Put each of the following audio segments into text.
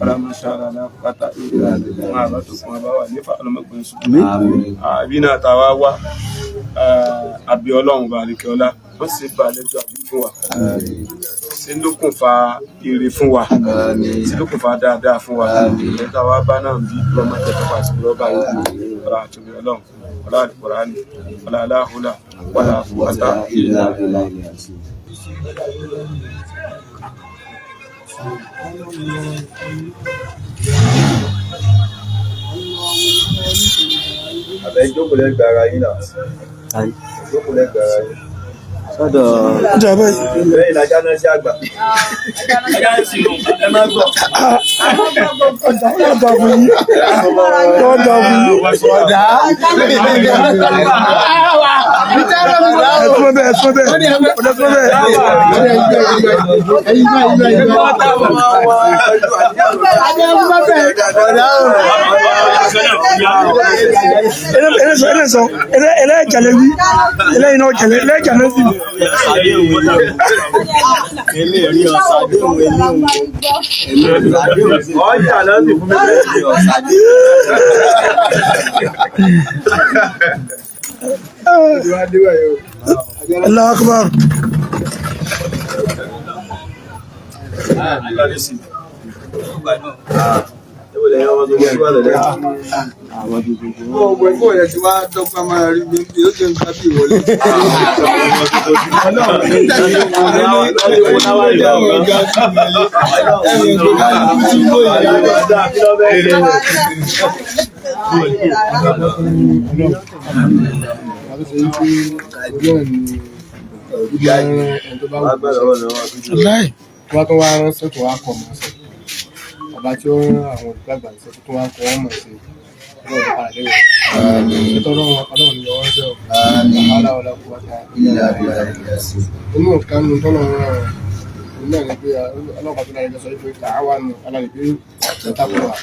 اللهم اشهد لنا قطع ما بتكون بوا نفع المقبل àbínà tàwa wá àbí Ọlọ́run bá àríkẹ́ ọlá wọ́n sì bá lẹ́jọ́ àbí fún wa sí lókùnfà ire fún wa sí lókùnfà dáadáa fún wa ẹ̀ta wa bá náà bí lọ́mọ tẹ̀tẹ̀ pàṣẹ lọ́ba yìí ọ̀rọ̀ àtúnbí Ọlọ́run ọ̀rọ̀ àdìpọ̀rání ọ̀rọ̀ aláhùlà wàlá àfọwọ́tà àbẹ̀ ìjókòó lẹ́gbẹ̀ẹ́ ara yín náà. Ìjókòó lẹ́gbẹ̀ẹ́ ara yín. Sọ́dọ̀ lẹ́yìn ìlàjà náà sí àgbà. Ẹ má gbọ́. Ọ̀dà fún yín. Ọ̀dà fún yín. Ọ̀dà. Ẹ̀sùn bẹ́ẹ̀ ẹ̀sùn bẹ́ẹ̀. Ẹ̀sùn bẹ́ẹ̀. Ele jalebi. Ele ino jale. Ele jalebi. Ele rí ọ̀sàdé òun ẹni òun. Ọjà náà ti fún mi lẹ́yìn ọ̀sàdé. Allahu Akbar. Ọgbẹ́ kò yẹ ti wá dọ́gba máa rí bí ó ṣe ń ká bí ìwọlé. Wọ́n tó wá ránṣẹ́ tó wá kọ̀ mọ́ sí. Bàbá tí ó rán àwọn olùgbàgbà ṣe tó wá kọ́ wọ́n mọ̀ sí. Ọlọ́run padà lẹ́yìn. Ṣètò ọlọ́run ni ọwọ́ ṣẹ́ ọ̀. Ọlọ́run kò wá ta. Inú nǹkan nu tọ́lọ̀ ń rán ọ náà ni pé ọlọ́pàá tó dára sọ pé káwá nù alálẹ́ pé ṣètàkùn wà.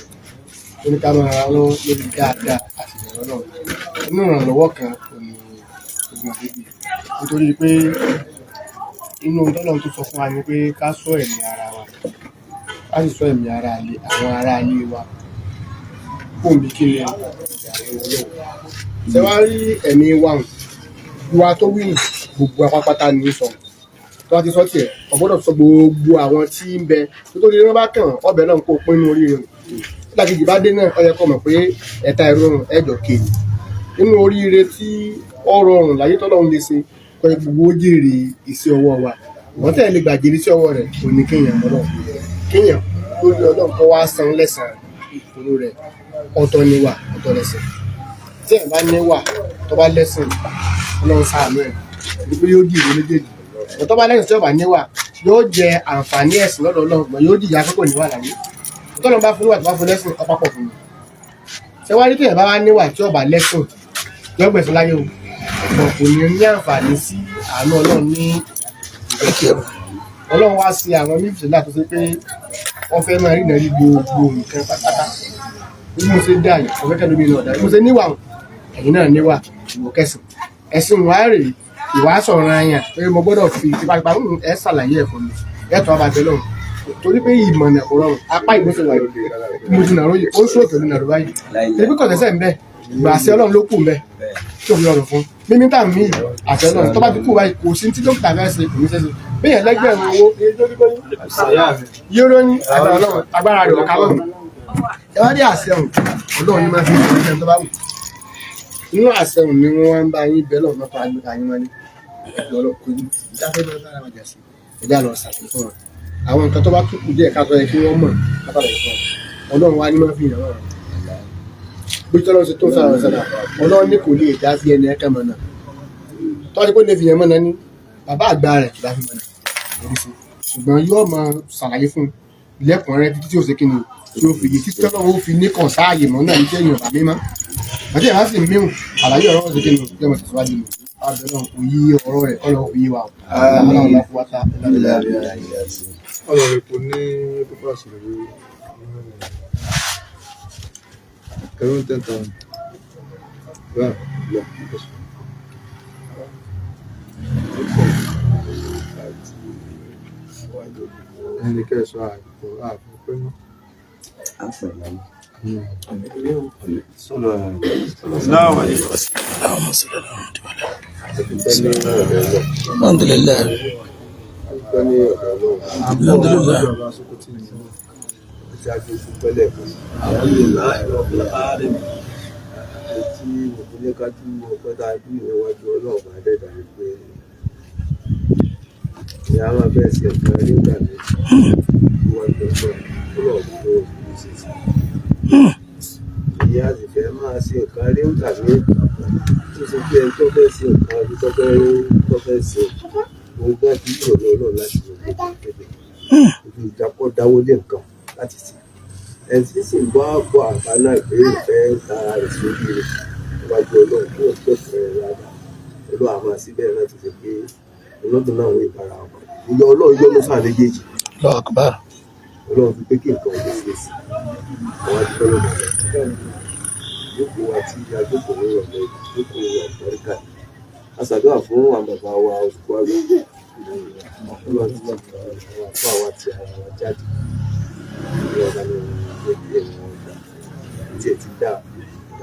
Ó ní ká máa ra lọ́wọ́ lórí dáadáa àti ìbẹ̀rẹ̀ náà. Inú ìrànlọ́wọ́ kan kò ní ogun àdébì. Nítorí pé inú tọ́lọ̀ tó sọ fún wa ni pé ká ṣọ́ ẹ̀mí ara wa. Ká sì ṣọ́ ẹ̀mí ara àwọn ará ilé wa. Fóònù kí ni ṣe wá rí ẹ̀mí wa ìwà tó wí gbogbo apápátá ní sọ tó wá ti sọ tiẹ̀ ọ̀gbọ́dọ̀ sọ gbogbo àwọn tí ń bẹ nítorí wọn bá kàn ọbẹ̀ náà kó pín inú oríire nígbàkejì bá dé náà ó yẹ kó mọ̀ pé ẹ̀ta ìrọ̀rùn ẹ̀jọ̀ kéènì nínú oríire tí ó rọrùn láyé tọ́lọ́run lè ṣe kọ́ ẹ gbogbo jèrè iṣẹ́ ọwọ́ wa wọ́n tẹ̀ lè gbàjèrè iṣẹ́ ọwọ́ rẹ̀ kò ní kéèyàn lórí Ọlọ́run kó wá san lẹ́sàn-án ìkúrò rẹ̀ ọ̀tọ̀ ni wà ọ̀tọ̀ lẹ́sìn tí ẹ̀ bá ní wà tó bá lẹ́sìn Ọlọ́run ṣàánú ẹ̀ nígbà yóò di ìwé méjèèjì ọ̀tọ̀ bá lẹ́sìn tí ó bá ní wà yóò jẹ àǹfààní ẹ̀sìn lọ́dọ̀ Ọlọ́run gbọ́n yóò di ìyá akẹ́kọ̀ọ́ níwà láyé tọ́lọ́ bá fún wà tó bá fún lẹ́sìn ọ̀pápọ̀ fún mi ṣé wá rí tí ẹ̀ bá wá ní wà tí ó bá lẹ́sìn yóò gbẹ̀sìn láyé o ọ̀pọ̀ kò ní ní àǹfààní sí àánú Ọlọ́run ní ìgbẹ́kẹ̀ Ọlọ́run wá sí àwọn mímìsílẹ̀ tó ṣe pé wọ́n fẹ́ máa rí ìnáwó gbogbo nǹkan pátápátá bí mo ṣe dá yìí ọ̀fẹ́ kẹ́lómi náà dá mo ṣe níwà ẹ̀yin náà níwà ìwò kẹsìn ẹ̀sìn wà rè ìwà sọ̀rọ̀ àyàn pé mo gbọ́dọ̀ fi tipátipá ẹ̀ ṣàlàyé ẹ̀ fún mi ẹ̀ tọ́ abàtẹ́ lọ́run torí pé ìmọ̀nà kò rọrùn apá ìgbésẹ̀ wà yìí mo ti nàró yìí ó ń sún òkè nàró báyìí ebi kọ̀ tẹ́sẹ̀ ń bẹ̀ gbà àṣẹ Ọlọ́run ló kù ń bẹ̀ tí ò fi rọrùn fún mímí tá mi àṣẹ Ọlọ́run tó bá ti kú báyìí kò sí tí dókítà fẹ́ ṣe kò ní ṣe ṣe bẹ́ẹ̀ lẹ́gbẹ̀rún owó yóò ní agbára rẹ̀ ọ̀ká lọ́rùn ẹ wá dé àṣẹ ọ̀hún Ọlọ́run ní máa fi ìṣẹ́ tó bá wù inú àṣẹ ọ̀hún ni wọ́n ń bá yín bẹ́ẹ̀ lọ́wọ́ tó agbègbè ayé wọn ní ẹ̀dọ́ ọlọ́kùn yìí ìdáfẹ́ lọ́wọ́ sára wọn jà sí ẹ̀dá lọ ṣàkóso fún wọn àwọn nǹkan tó bá tún kù díẹ̀ ká sọ yẹ kí wọ́n mọ̀ látàlẹ̀ fún wọn Ọlọ́run wá ní máa fi ìrànwọ́ rẹ̀ bí tọ́lọ́ ṣe tó sára sára Ọlọ́run ní kò lè dá sí ẹni ẹ̀kẹ́ mọ́ náà tọ́jú pé lè fi yẹn mọ́ náà ní bàbá àgbà rẹ̀ tó bá fi mọ́ náà ṣùgbọ́n yóò máa ṣàlàyé fún lẹ́kùnrin títí tí ó ṣe kí ni tí ó fi yé títí tọ́lọ́ ó fi ní kàn sáàyè mọ́ náà ní jẹ́ èèyàn tàbí mọ́ àti ìhà sì míhùn àlàyé ọ̀rọ̀ ṣe kí ni yóò máa tẹ̀síwájú ni àbẹ̀ náà kò yí ọ̀rọ̀ rẹ̀ kọ́ lọ́wọ́ fi yé wa ọ̀rọ̀ rẹ̀ kò ní pípa sílẹ̀ lórí ẹ̀rọ tẹ́ta rà lọ. ẹni kẹsàn ààfin pé mọ́. Alhamdulillah. Alhamdulillah. Tí ìpínlẹ̀ kájú ọpẹ́ tá a bí ìwájú ọlọ́ọ̀bá dẹ́ta ni pé ìyá máa bẹ́ẹ̀ sí ẹ̀ka nígbà tí wọ́n ń tọ́jú ọlọ́ọ̀bá tó fi ṣe sí. Ìyá sì fẹ́ máa ṣe ẹ̀ka nígbà tí tó ṣe pé ẹni tó fẹ́ ṣe ẹ̀ka bí tó fẹ́ ṣe òun gbọ́ bí ìrọ̀lẹ́ ọlọ́ọ̀ láti lè gbé ìpínlẹ̀ ojú ìjápọ̀ dáwọ́ lé nǹkan láti ṣe. Ẹ̀sìn sì ń bọ́ àbọ̀ àbá náà pé ìfẹ́ tara rẹ̀ sórí rẹ̀ níwájú ọlọ́run fún ọ̀pẹ̀fẹ̀ rẹ̀ rárá ọlọ́run àmọ́ síbẹ̀ náà ti ṣe pé ọlọ́dún náà wọ́n ìbára ọkọ̀ ìyọ ọlọ́run yọ́nú sáà méjèèjì ọlọ́run fi pé kí nǹkan ọ̀gbìn ṣe sí àwọn adúgbò lọ́dọ̀ rẹ̀ jókòó àti ajókòó ní ọ̀gbẹ́ jókòó àgbáríkà aṣàdúrà fún àwọn bàbá wa òṣùpá rẹ̀ ọlọ́run ti wọ́n fún àwọn àti àwọn jáde ní ọ̀gá ní ẹgbẹ́ ìwọ̀n ọ̀gá tí ẹ ti dá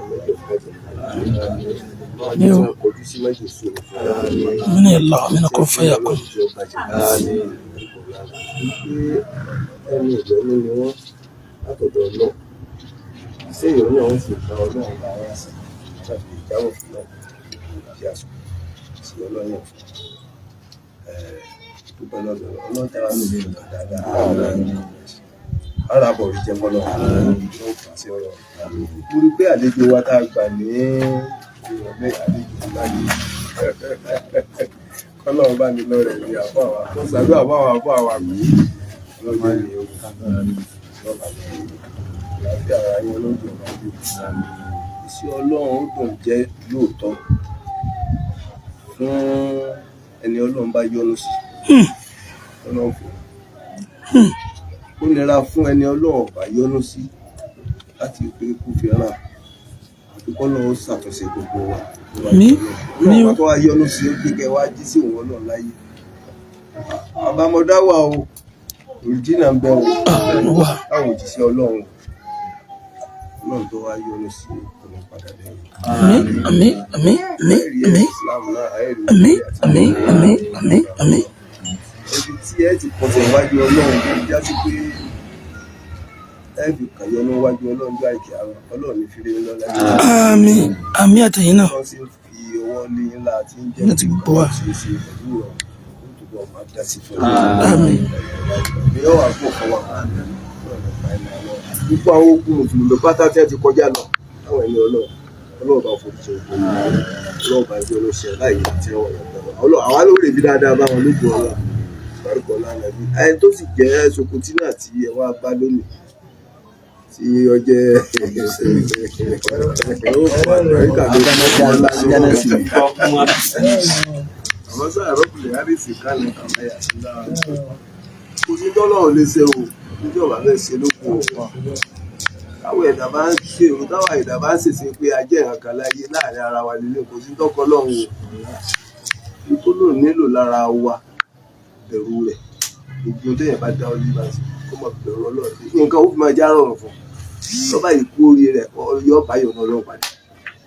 ọmọdé fàájì ní o kojú sí méjì sí Min Allah min kun fayakun. ẹni ìjọ́nú ni wọ́n látọ̀dọ̀ náà ṣé ìrònú àwọn sì gba ọlọ́run bá wá sí láti ìjáwọ̀ fún náà ìyá sí ọlọ́yàn dúpẹ́ lọ́dọ̀ ọlọ́run tẹ́wà lóde nǹkan dáadáa ara bọ̀ rí jẹ́ mọ́lọ́ sí ọ̀rọ̀ mo rí pé àlejò wa tá a gbà ní ìrọ̀lẹ́ àlejò ńlá ni kọ́lọ́run bá ní lọ́rẹ̀ ní àbọ̀ àwa ṣàdúrà àbọ̀ àwa àbọ̀ àwa kù lọ́jọ́ ní ogun lọ́ba láti ara yẹn lójú ọ̀gá bí iṣẹ́ ọlọ́run ó dùn jẹ́ lóòótọ́ fún ẹni ọlọ́run bá yọ́nú sí ọlọ́run fún ó nira fún ẹni ọlọ́run bá yọ́nú sí láti pé kó fi ràn àdúgbò náà ó ṣàtúnṣe gbogbo wa ọlọ́run bá tó wá yọ́nú sí ó gbígbẹ́ wá jí sí òun ọlọ́run láyé àbámọ̀dá wà o òrìjìnà ń bẹ o táwọn òjíṣẹ́ ọlọ́run tó wá yọ́nú sí ọ̀nà padà lẹ́yìn. Àmín àmín àmín. Ibi tí ẹ ti pọ̀sẹ̀ wájú ọlọ́run tó já sí pé ẹ fi kàyọ́ níwájú ọlọ́run tó àìkè àwọn ọlọ́run ní fìdí lọ́la. Àmín àtẹ̀yìn náà. Wọ́n sì ń fi ọwọ́ lé ńlá tí ń jẹ́ kí wọ́n ṣe pẹ̀lú ìrọ̀ tó túbọ̀ máa dá sí fún Àmín. mi yóò wá fún ọ̀kan wà nípa àwọn okùn mùsùlùmí pátá tí ẹ ti kọjá lọ láwọn ẹni ọlọ́run bá fojú ṣe òkú ọlọ́run bá jẹ́ olóṣèlú láì tí wọ́n yọ̀ àwa ló rè bí dáadáa báwọn lóògùn ọlọ́run barúkọ lánàá bí ẹni tó sì jẹ́ Sokotina tí ẹ wá bá lónìí tí ó jẹ́ àwọn sáà rọ́pùlẹ̀ àríṣì kálẹ̀ àmáyà sí lára kò sí tọ́lọ́run lè ṣe o níjọba fẹ́ ṣe lókun ọ̀pọ̀ táwọn ẹ̀dá bá ń ṣe o táwọn ẹ̀dá bá ń ṣèṣe pé a jẹ́ ìhànkà láyé láàrin ara wa nílé kò sí tọ́kọ́ lọ́hùn o tó lò nílò lára wa bẹ̀rù rẹ̀ gbogbo téèyàn bá dá ọlú bá sí kó mọ̀ bẹ̀rù ọlọ́run nǹkan ó fi máa já rọrùn fún lọ́ba ìkú orí rẹ̀ yọ báyọ̀ náà lọ́wọ́ padà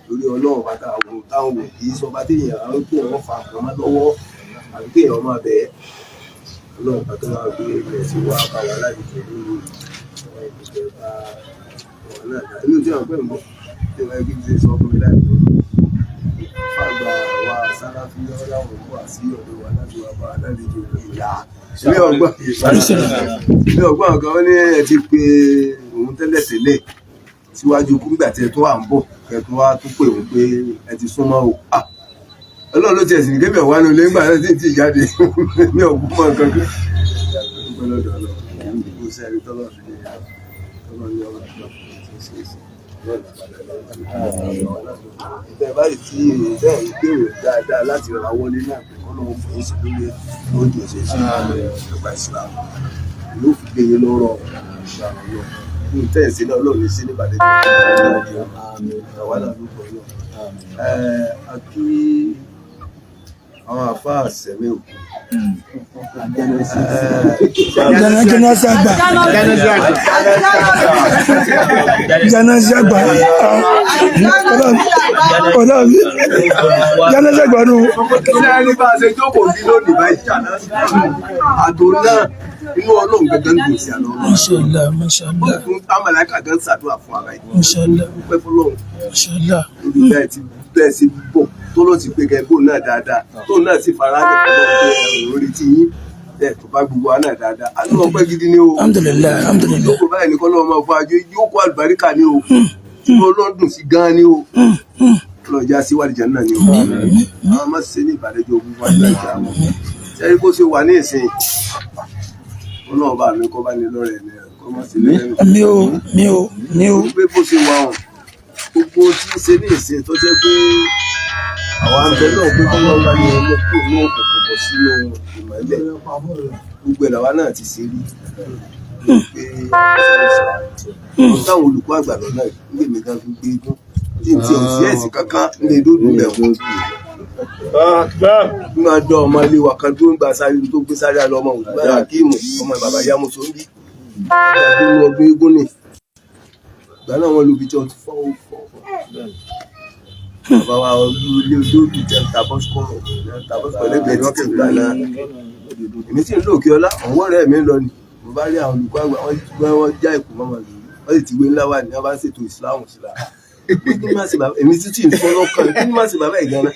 lórí ọlọ́run bá táwọn wò kì í sọ bá téèyàn àwọn tó wọ́n fa àpò máa lọ́wọ́ àbí téèyàn máa bẹ̀ ẹ́ ọlọ́run bá tó máa gbé ilẹ̀ sí wa bá wa láti tẹ̀lé àwọn ìgbésẹ̀ bá wọn náà dá inú tí wọ́n pẹ̀ mọ́ tí wọ́n gbé ṣe sọ fún mi láìpẹ́ fàgbà wa sáráfí láwọn òkú àti ọ̀dọ̀ wa láti wá bá alálejò ìyá ilé ọgbọ́n kan ní ẹ ti pe òun tẹ́lẹ̀ síwájú nígbà tí ẹ tó wà ń bọ̀ ẹ tó wá tó pè òun pé ẹ ti súnmọ́ o ọlọ́run ló ti ẹ̀sìn ní kébì ọ̀wá ní olé ńgbà náà tí ì jáde ní ọ̀gbọ́n mọ́ nǹkan kan lọ́dọ̀ ọlọ́run kò sẹ́ni tọ́lọ́ ní ọ̀rọ̀ ìtẹ̀ báyìí tí ìtẹ̀ ìgbèrò dáadáa láti ra wọlé náà pé kọ́ lọ́wọ́ fún ìsìn lórí oúnjẹ òṣèṣì nípa ìsìlámù ló fi gbé yín lọ́rọ̀ ìṣàlọ́yọ̀ ní ìtẹ̀ ìsìn náà lọ́ọ̀ ní sí nípàdé tó ń bọ̀ àwa náà ló pọ̀ náà. Àkí àwọn àfáà sẹ̀mí òkú. Jánásì àgbà. Jánásì àgbà nù. Ṣé ẹni bá a ṣe jókòó ní lónìí báyìí àtò náà inú ọlọ́run gẹ́gẹ́ ń dùn sí àná ọlọ́run. Mashallah. Fún amàlàkà gan ṣàdúrà fún ara yìí. Mashallah. Pẹ́ fọlọ́run. Mashallah. Lórí bẹ́ẹ̀ sí bọ̀ tó ló ti pé gẹ́gbó náà dáadáa tó náà sì fara rẹ̀ fọlọ́run lórí tí yín bẹ́ẹ̀ tó bá gbogbo wa náà dáadáa. Àánú ọpẹ́ gidi ni o. Alhamdulillah. Lóko báyìí nìkan lọ́wọ́ máa fọ àjọ yóò kó àlùbáríkà ni o. Tí ọlọ́run dùn sí gan ni o. Ọlọ́jà síwájú jẹ́ náà ni o. Àwọn máa ṣe ní ìbàdẹ́jọ́ ogun wájú àjà wọn. Sẹ́yìn bó ṣe wà ní ìsìn ọlọ́run bá mi kọ́ bá ní lọ́rẹ̀ ní ẹ̀kọ́ máa ṣe lẹ́nu. Mi ò. Pé bó ṣe wà hàn gbogbo tí ń ṣe ní ìsìn tó jẹ́ pé àwọn àgbẹ̀ náà pé kọ́ lọ́wọ́ ní ọmọ kúrò ní òkùnkùn bọ̀ sínú ìmọ̀lẹ̀ gbogbo ẹ̀ làwa náà ti ṣe rí pé táwọn olùkọ́ àgbà lọ́nà ìgbé mi kan fi gbé gún tí n ti ò sí ẹ̀sìn kankan ní ìdódò lẹ́wọ̀n nínú àjọ ọmọ ilé wa kan tó ń gba sáré tó gbé sáré àlọ́ ọmọ òdùgbà Akíìmù ọmọ bàbá Yámúsọ ń bí ìyàgbé ọdún eégún ni ìgbà náà wọn lóbi tí wọn ti fọwọ́ bàbá wa ilé olóòdù jẹ́ tabọ́sùkọ̀rọ̀ lẹ́gbẹ̀ẹ́ títí ìgbà náà èmi tí ń lò kí ọlá ọ̀wọ́ rẹ̀ mi lọ ni mo bá rí àwọn olùkọ́ àgbà wọ́n já ìkú mọ́ wọn lórí wọ́n sì ti wé ńlá wà ní wọ́n bá ń ṣètò ìsìláàmù síra èmi títí ìfọwọ́ kan kí ni má ṣe bàbá ìgànnà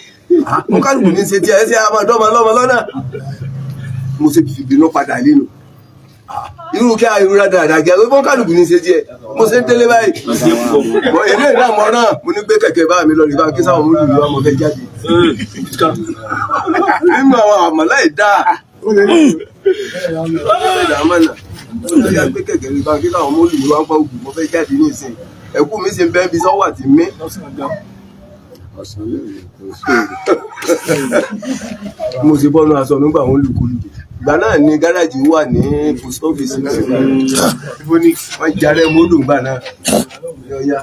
mo kálukú ní ṣe tí ẹ ṣe àmàdọ́mọ lọ́mọ lọ́nà mo ṣe fìbínú padà lénu irú kí ayọ̀rọ̀ dáadáa gẹ́gẹ́ mo kálukú ní ṣe tí ẹ mo ṣe ń délé báyìí èmi ìdá àmọ́ náà mo ní gbé kẹ̀kẹ́ bá mi lọ rí bá kí sáwọn olùlù ọmọ fẹ́ jáde nínú àwọn àmàlà ìdá àmàlà mo yá gbé kẹ̀kẹ́ rí bá kí sáwọn olùlù wọn pa òkú mo fẹ́ jáde ní ìsìn ẹ̀kú mi ṣe ń bẹ́ẹ̀ bí sọ́wọ́ àti mí. Mo ṣe bọ́nu aṣọ nígbà wọn lùkúlù ìgbà náà ni gáràjì wà ní post office náà wọ́n jarẹ́ mọ́lù ńgbà náà yọ̀ọ́yá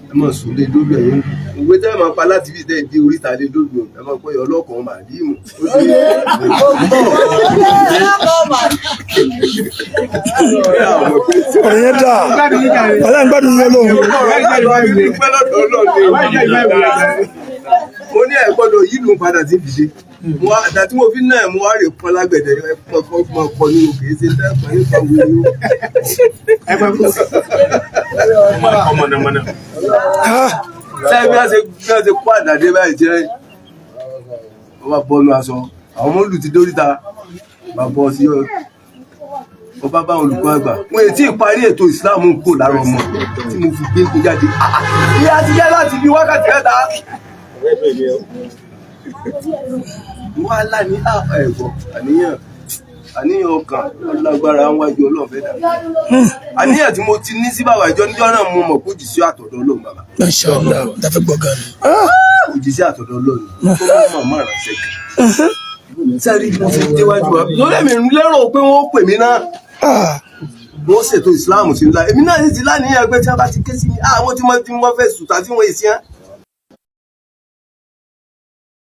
ẹ mọ̀ sùn lé lórí ẹ̀yìn òwe tẹ́ ẹ máa pa láti fi dẹ́ di oríta lé lórí ẹ máa pẹ́ ọlọ́kàn màdìmù. Ọ̀rẹ́ dà ọ̀rẹ́ ń gbádùn yẹn lóhùn. Mo ní ẹ gbọ́dọ̀ yí lù padà sí ìdílé mo àdá tí mo fi náà mo wá rè pọn lágbẹ̀dẹ kọ ní òkè ṣe tẹ́ẹ̀pọ̀ yóò kọ wúlò yóò. Sẹ́yìn bí wọ́n ṣe kó àdàdé báyìí jẹ́ wọ́n bá bọ́nu aṣọ àwọn ọmọ olù ti dóríta bá bọ́ sí wọ́n bá olùkọ́ àgbà wọ́n èyí tí ìparí ètò ìsìláàmù kò lára ọmọ tí mo fi gbé kó jáde bí a ti jẹ́ láti bí wákàtí mẹ́ta wọ́n á lá ní ẹ̀gbọ́n àníyàn ọkàn lágbára wájú Ọlọ́run fẹ́ dà àníyàn tí mo ti ní sí bàbá ìjọ níjọ́ náà mo mọ̀ kó jì sí àtọ̀dọ̀ Ọlọ́run bàbá. Mashallah dáfẹ́ gbọ̀ngàn ni. Kò jì sí àtọ̀dọ̀ Ọlọ́run tó bá mọ̀ ránṣẹ́ kì sẹ́rí mo fi déwájú wa lórí èmi lérò pé wọ́n pè mí náà wọ́n ṣètò ìsìláàmù sí ńlá èmi náà ti láníyàn pé tí wọ́n bá ti ké sí mi àwọn tí wọ́n fẹ́ sùtà tí wọ́n èsì hàn